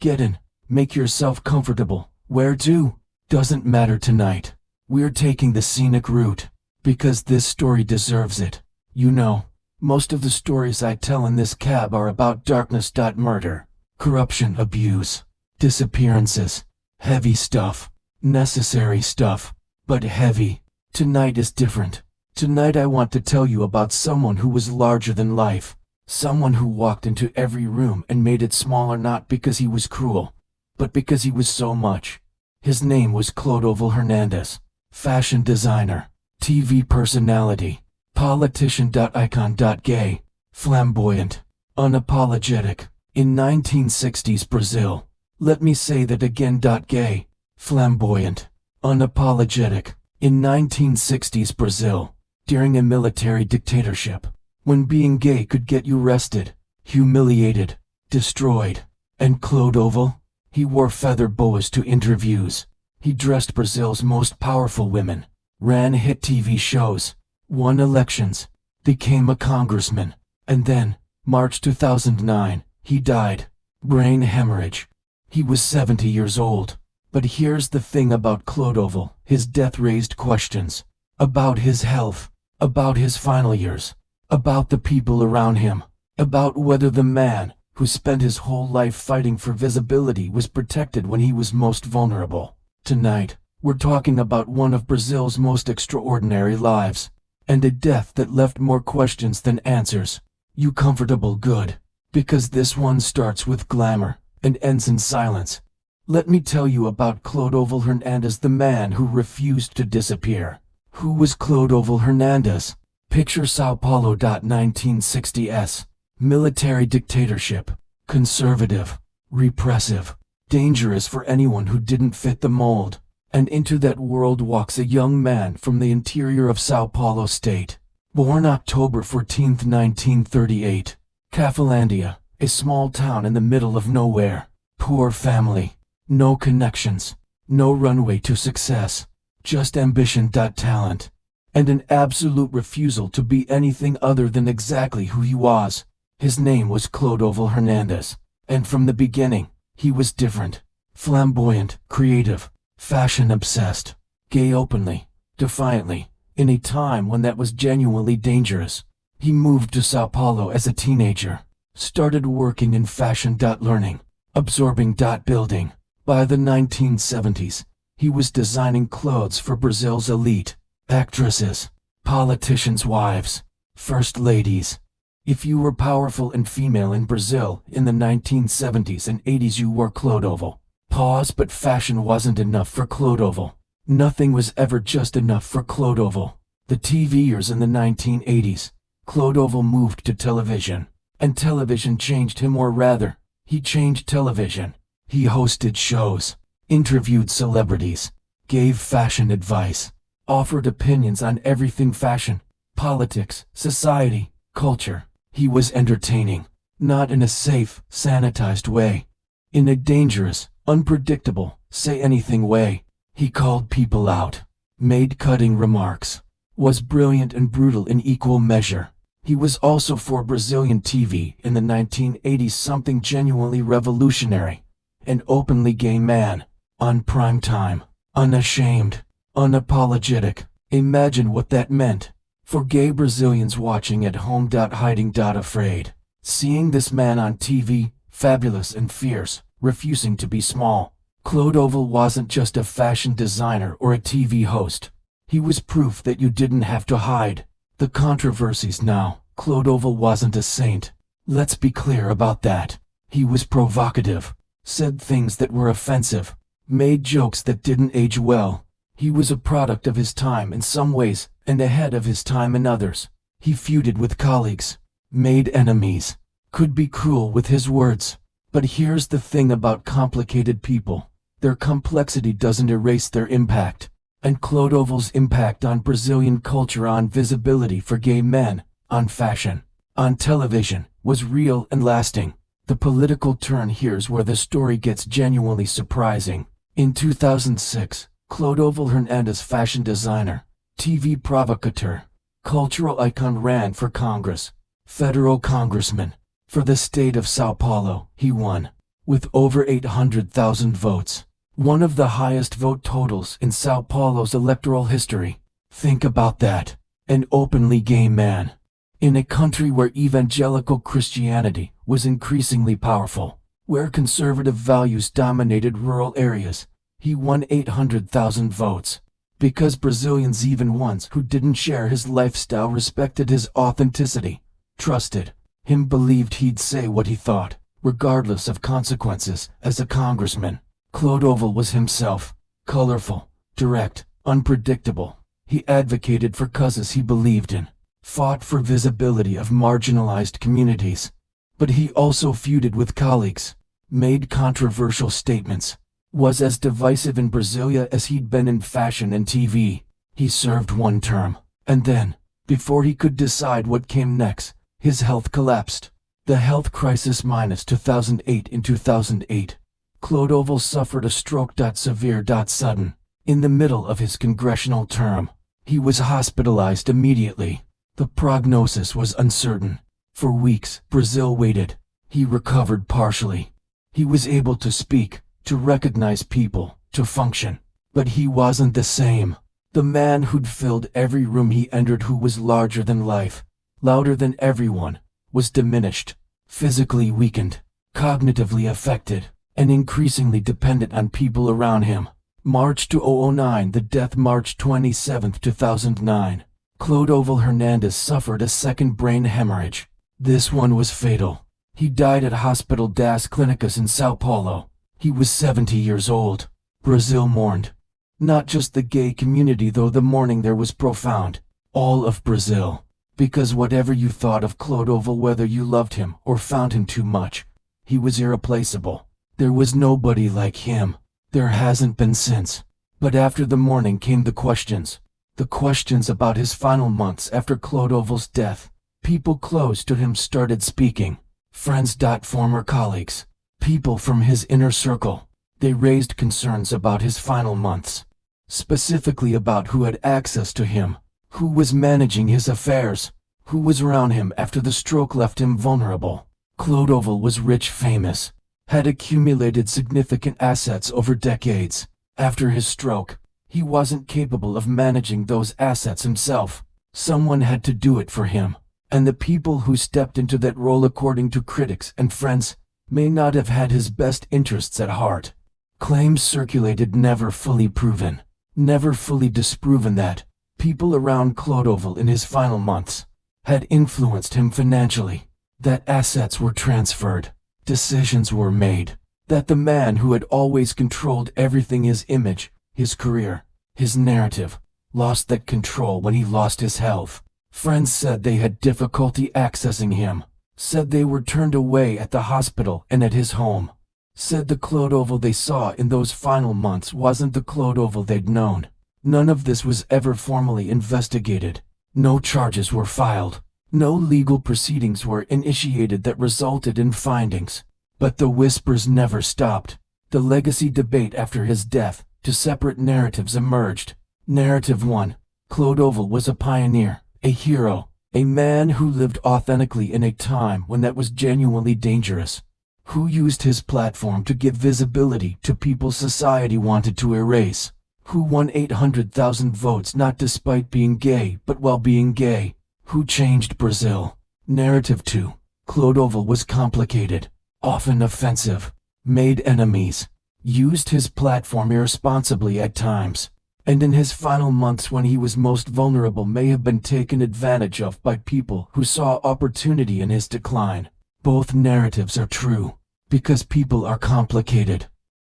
Get in, make yourself comfortable. Where to? Doesn't matter tonight. We're taking the scenic route, because this story deserves it. You know, most of the stories I tell in this cab are about darkness. Murder, corruption, abuse, disappearances, heavy stuff, necessary stuff, but heavy. Tonight is different. Tonight I want to tell you about someone who was larger than life. Someone who walked into every room and made it smaller, not because he was cruel, but because he was so much. His name was Clodovil Hernandes. Fashion designer, TV personality, politician. Icon. Gay, flamboyant, unapologetic. In 1960s Brazil. Let me say that again. Gay, flamboyant, unapologetic. In 1960s Brazil, during a military dictatorship, when being gay could get you arrested, humiliated, destroyed. And Clodovil? He wore feather boas to interviews. He dressed Brazil's most powerful women, ran hit TV shows, won elections, became a congressman, and then, March 2009, he died. Brain hemorrhage. He was 70 years old. But here's the thing about Clodovil: his death raised questions. About his health, about his final years, about the people around him, about whether the man, who spent his whole life fighting for visibility, was protected when he was most vulnerable. Tonight, we're talking about one of Brazil's most extraordinary lives, and a death that left more questions than answers. You comfortable? Good. Because this one starts with glamour, and ends in silence. Let me tell you about Clodovil Hernandes, the man who refused to disappear. Who was Clodovil Hernandes? Picture Sao Paulo. 1960s. Military dictatorship. Conservative. Repressive. Dangerous for anyone who didn't fit the mold. And into that world walks a young man from the interior of Sao Paulo state. Born October 14, 1938. Cafelândia, a small town in the middle of nowhere. Poor family. No connections. No runway to success. Just ambition. Talent. And an absolute refusal to be anything other than exactly who he was. His name was Clodovil Hernandes. And from the beginning, he was different. Flamboyant, creative, fashion-obsessed, gay openly, defiantly, in a time when that was genuinely dangerous. He moved to Sao Paulo as a teenager, started working in fashion. Learning, absorbing. Building. By the 1970s, he was designing clothes for Brazil's elite, actresses, politicians' wives, first ladies. If you were powerful and female in Brazil in the 1970s and 80s, you wore Clodovil. Pause. But fashion wasn't enough for Clodovil. Nothing was ever just enough for Clodovil. The TV years in the 1980s, Clodovil moved to television, and television changed him, or rather, he changed television. He hosted shows, interviewed celebrities, gave fashion advice, offered opinions on everything fashion, politics, society, culture. He was entertaining, not in a safe, sanitized way. In a dangerous, unpredictable, say-anything way. He called people out, made cutting remarks, was brilliant and brutal in equal measure. He was also, for Brazilian TV in the 1980s, something genuinely revolutionary. An openly gay man, on prime time, unashamed, unapologetic. Imagine what that meant for gay Brazilians watching at home. Hiding. Afraid. Seeing this man on TV, fabulous and fierce, refusing to be small. Clodovil wasn't just a fashion designer or a TV host. He was proof that you didn't have to hide the controversies. Now, Clodovil wasn't a saint. Let's be clear about that. He was provocative, said things that were offensive, made jokes that didn't age well. He was a product of his time in some ways, and ahead of his time in others. He feuded with colleagues, made enemies, could be cruel with his words. But here's the thing about complicated people: their complexity doesn't erase their impact. And Clodovil's impact on Brazilian culture, on visibility for gay men, on fashion, on television, was real and lasting. The political turn here's where the story gets genuinely surprising. In 2006, Clodovil Hernandes, fashion designer, TV provocateur, cultural icon, ran for Congress, federal congressman. For the state of Sao Paulo, he won. with over 800,000 votes. One of the highest vote totals in Sao Paulo's electoral history. Think about that. An openly gay man. In a country where evangelical Christianity was increasingly powerful, where conservative values dominated rural areas, he won 800,000 votes. Because Brazilians, even ones who didn't share his lifestyle, respected his authenticity, trusted him, believed he'd say what he thought, regardless of consequences. As a congressman, Clodovil was himself, colorful, direct, unpredictable. He advocated for causes he believed in, fought for visibility of marginalized communities. But he also feuded with colleagues, made controversial statements, was as divisive in Brasilia as he'd been in fashion and TV. He served one term, and then, before he could decide what came next, his health collapsed. The health crisis minus 2008. In 2008, Clodovil suffered a stroke. Severe. Sudden. In the middle of his congressional term, he was hospitalized immediately. The prognosis was uncertain. For weeks, Brazil waited. He recovered partially. He was able to speak, to recognize people, to function. But he wasn't the same. The man who'd filled every room he entered, who was larger than life, louder than everyone, was diminished, physically weakened, cognitively affected, and increasingly dependent on people around him. March 2009. The death. March 27, 2009. Clodovil Hernandes suffered a second brain hemorrhage. This one was fatal. He died at Hospital das Clínicas in Sao Paulo. He was 70 years old. Brazil mourned. Not just the gay community, though the mourning there was profound. All of Brazil. Because whatever you thought of Clodovil, whether you loved him or found him too much, he was irreplaceable. There was nobody like him. There hasn't been since. But after the mourning came the questions. The questions about his final months after Clodovil's death. People close to him started speaking. Friends. Former colleagues. People from his inner circle. They raised concerns about his final months. Specifically about who had access to him, who was managing his affairs, who was around him after the stroke left him vulnerable. Clodovil was rich, famous, had accumulated significant assets over decades. After his stroke, he wasn't capable of managing those assets himself. Someone had to do it for him. And the people who stepped into that role, according to critics and friends, may not have had his best interests at heart. Claims circulated, never fully proven, never fully disproven, that people around Clodovil in his final months had influenced him financially, that assets were transferred, decisions were made, that the man who had always controlled everything, his image, his career, his narrative, lost that control when he lost his health. Friends said they had difficulty accessing him, said they were turned away at the hospital and at his home, said the Clodovil they saw in those final months wasn't the Clodovil they'd known. None of this was ever formally investigated. No charges were filed. No legal proceedings were initiated that resulted in findings. But the whispers never stopped. The legacy debate after his death, two separate narratives emerged. Narrative 1. Clodovil was a pioneer, a hero, a man who lived authentically in a time when that was genuinely dangerous, who used his platform to give visibility to people society wanted to erase, who won 800,000 votes not despite being gay but while being gay, who changed Brazil. Narrative 2. Clodovil was complicated, often offensive, made enemies, used his platform irresponsibly at times, and in his final months when he was most vulnerable may have been taken advantage of by people who saw opportunity in his decline. Both narratives are true, because people are complicated.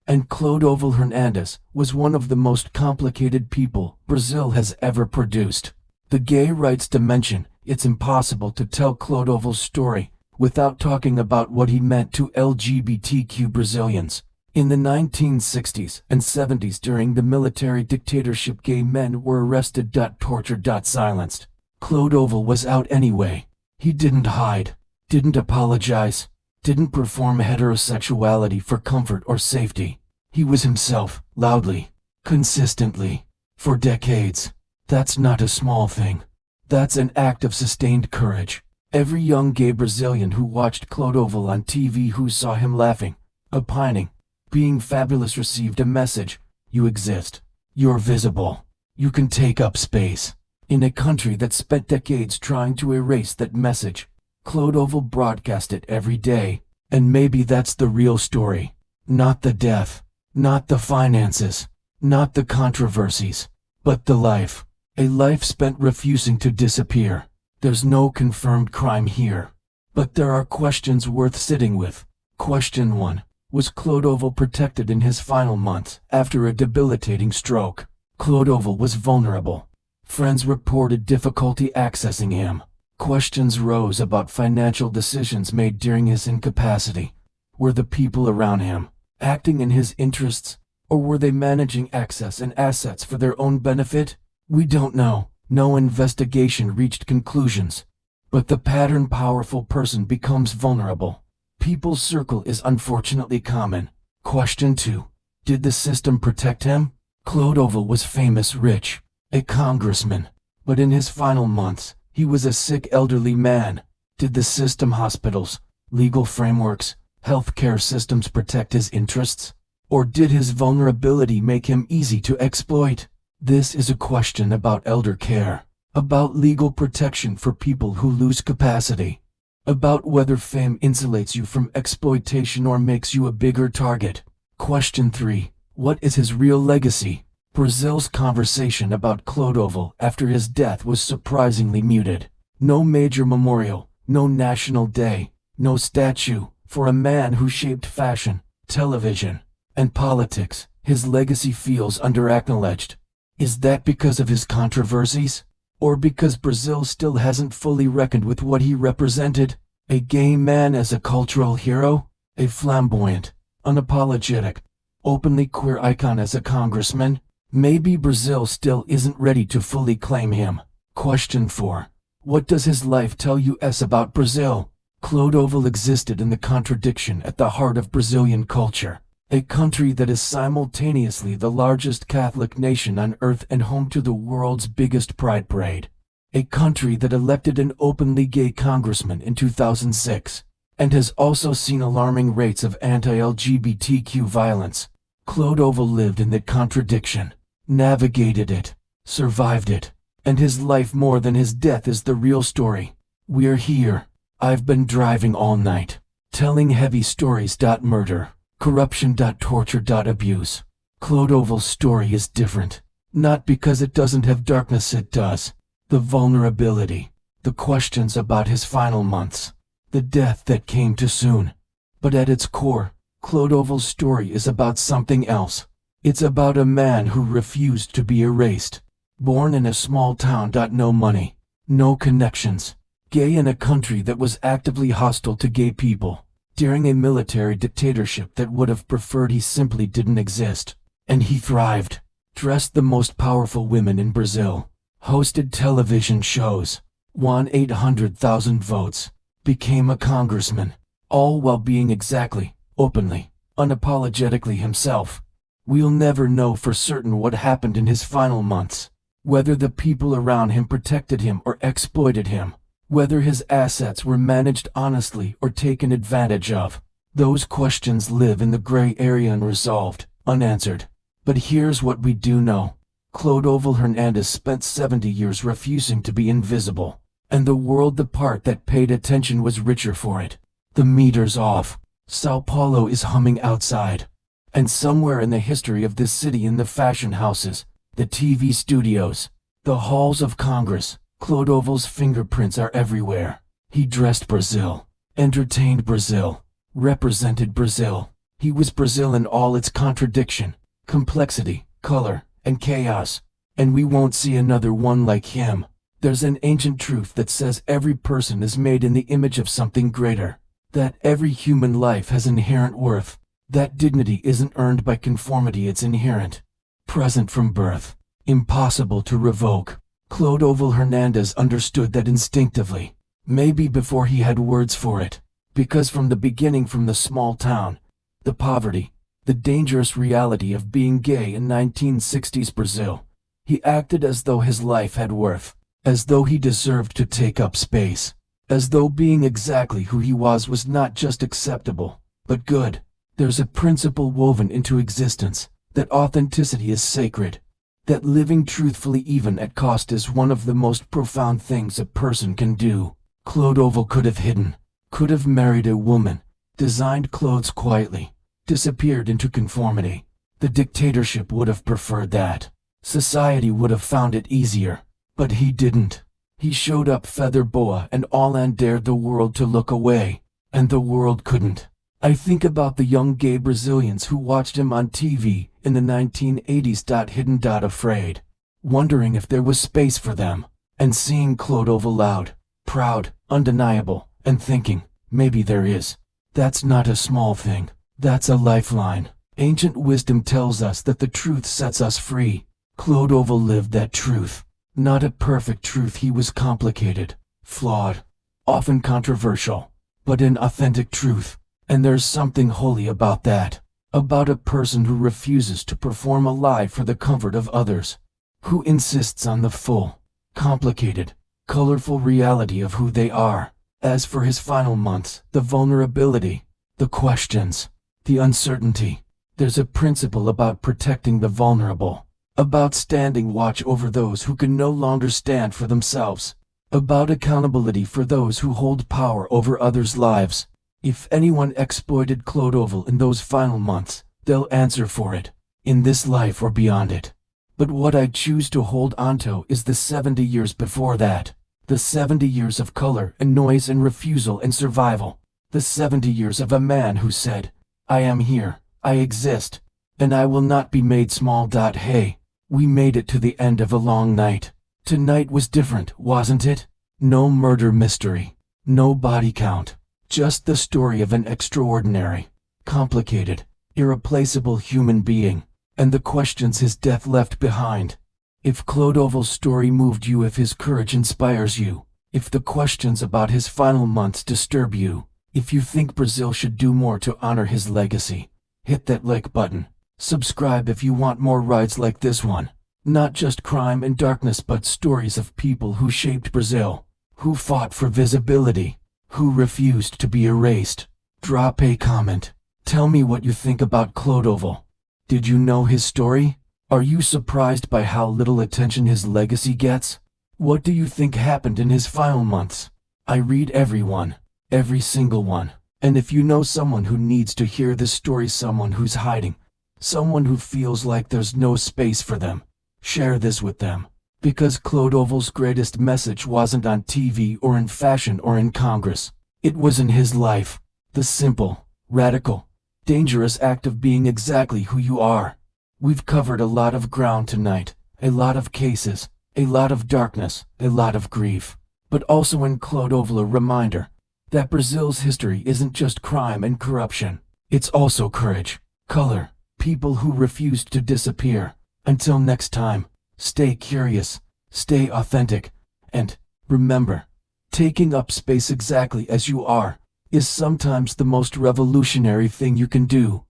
And Clodovil Hernandes was one of the most complicated people Brazil has ever produced. The gay rights dimension. It's impossible to tell Clodovil's story without talking about what he meant to LGBTQ Brazilians. In the 1960s and 70s, during the military dictatorship, gay men were arrested, tortured, silenced. Clodovil was out anyway. He didn't hide, didn't apologize, didn't perform heterosexuality for comfort or safety. He was himself, loudly, consistently, for decades. That's not a small thing. That's an act of sustained courage. Every young gay Brazilian who watched Clodovil on TV, who saw him laughing, opining. Being fabulous received a message. You exist. You're visible. You can take up space. In a country that spent decades trying to erase that message, Clodovil broadcast it every day. And maybe that's the real story. Not the death. Not the finances. Not the controversies. But the life. A life spent refusing to disappear. There's no confirmed crime here. But there are questions worth sitting with. Question 1. Was Clodovil protected in his final months after a debilitating stroke? Clodovil was vulnerable. Friends reported difficulty accessing him. Questions rose about financial decisions made during his incapacity. Were the people around him acting in his interests, or were they managing access and assets for their own benefit? We don't know. No investigation reached conclusions. But the pattern: powerful person becomes vulnerable. People's circle is unfortunately common. Question 2. Did the system protect him? Clodovil was famous, rich, a congressman. But in his final months, he was a sick elderly man. Did the system, hospitals, legal frameworks, healthcare systems protect his interests? Or did his vulnerability make him easy to exploit? This is a question about elder care, about legal protection for people who lose capacity, about whether fame insulates you from exploitation or makes you a bigger target. Question 3. What is his real legacy? Brazil's conversation about Clodovil after his death was surprisingly muted. No major memorial, no national day, no statue. For a man who shaped fashion, television, and politics, his legacy feels under-acknowledged. Is that because of his controversies? Or because Brazil still hasn't fully reckoned with what he represented? A gay man as a cultural hero? A flamboyant, unapologetic, openly queer icon as a congressman? Maybe Brazil still isn't ready to fully claim him. Question 4. What does his life tell us about Brazil? Clodovil existed in the contradiction at the heart of Brazilian culture, a country that is simultaneously the largest Catholic nation on earth and home to the world's biggest pride parade, a country that elected an openly gay congressman in 2006, and has also seen alarming rates of anti-LGBTQ violence. Clodovil lived in that contradiction, navigated it, survived it, and his life more than his death is the real story. We're here. I've been driving all night, telling heavy stories. Murder, corruption, torture, abuse. Clodovil's story is different, not because it doesn't have darkness, it does. The vulnerability, the questions about his final months, the death that came too soon. But at its core, Clodovil's story is about something else. It's about a man who refused to be erased. Born in a small town. No money, no connections. Gay in a country that was actively hostile to gay people, during a military dictatorship that would have preferred he simply didn't exist. And he thrived, dressed the most powerful women in Brazil, hosted television shows, won 800,000 votes, became a congressman, all while being exactly, openly, unapologetically himself. We'll never know for certain what happened in his final months, whether the people around him protected him or exploited him, whether his assets were managed honestly or taken advantage of. Those questions live in the gray area, unresolved, unanswered. But here's what we do know. Clodovil Hernandes spent 70 years refusing to be invisible, and the world, the part that paid attention, was richer for it. The meter's off. Sao Paulo is humming outside. And somewhere in the history of this city, in the fashion houses, the TV studios, the halls of Congress, Clodovil's fingerprints are everywhere. He dressed Brazil, entertained Brazil, represented Brazil. He was Brazil in all its contradiction, complexity, color, and chaos. And we won't see another one like him. There's an ancient truth that says every person is made in the image of something greater, that every human life has inherent worth, that dignity isn't earned by conformity, it's inherent, present from birth, impossible to revoke. Clodovil Hernandes understood that instinctively, maybe before he had words for it, because from the beginning, from the small town, the poverty, the dangerous reality of being gay in 1960s Brazil, he acted as though his life had worth, as though he deserved to take up space, as though being exactly who he was not just acceptable, but good. There's a principle woven into existence, that authenticity is sacred, that living truthfully even at cost is one of the most profound things a person can do. Clodovil could have hidden, could have married a woman, designed clothes quietly, disappeared into conformity. The dictatorship would have preferred that. Society would have found it easier. But he didn't. He showed up feather boa and all and dared the world to look away, and the world couldn't. I think about the young gay Brazilians who watched him on TV in the 1980s. Hidden, afraid, wondering if there was space for them, and seeing Clodovil loud, proud, undeniable, and thinking, maybe there is. That's not a small thing. That's a lifeline. Ancient wisdom tells us that the truth sets us free. Clodovil lived that truth. Not a perfect truth. He was complicated, flawed, often controversial, but an authentic truth. And there's something holy about that. About a person who refuses to perform a lie for the comfort of others. Who insists on the full, complicated, colorful reality of who they are. As for his final months, the vulnerability, the questions, the uncertainty, there's a principle about protecting the vulnerable, about standing watch over those who can no longer stand for themselves, about accountability for those who hold power over others' lives. If anyone exploited Clodovil in those final months, they'll answer for it, in this life or beyond it. But what I choose to hold onto is the 70 years before that. The 70 years of color and noise and refusal and survival. The 70 years of a man who said, I am here, I exist, and I will not be made small. Hey, we made it to the end of a long night. Tonight was different, wasn't it? No murder mystery, no body count, just the story of an extraordinary, complicated, irreplaceable human being, and the questions his death left behind. If Clodovil's story moved you, if his courage inspires you, if the questions about his final months disturb you, if you think Brazil should do more to honor his legacy, hit that like button. Subscribe if you want more rides like this one. Not just crime and darkness, but stories of people who shaped Brazil, who fought for visibility, who refused to be erased. Drop a comment. Tell me what you think about Clodovil. Did you know his story? Are you surprised by how little attention his legacy gets? What do you think happened in his final months? I read everyone, every single one. And if you know someone who needs to hear this story, someone who's hiding, someone who feels like there's no space for them, share this with them. Because Clodovil's greatest message wasn't on TV or in fashion or in Congress. It was in his life. The simple, radical, dangerous act of being exactly who you are. We've covered a lot of ground tonight, a lot of cases, a lot of darkness, a lot of grief. But also in Clodovil a reminder that Brazil's history isn't just crime and corruption. It's also courage, color, people who refused to disappear. Until next time, stay curious, stay authentic, and remember, taking up space exactly as you are is sometimes the most revolutionary thing you can do.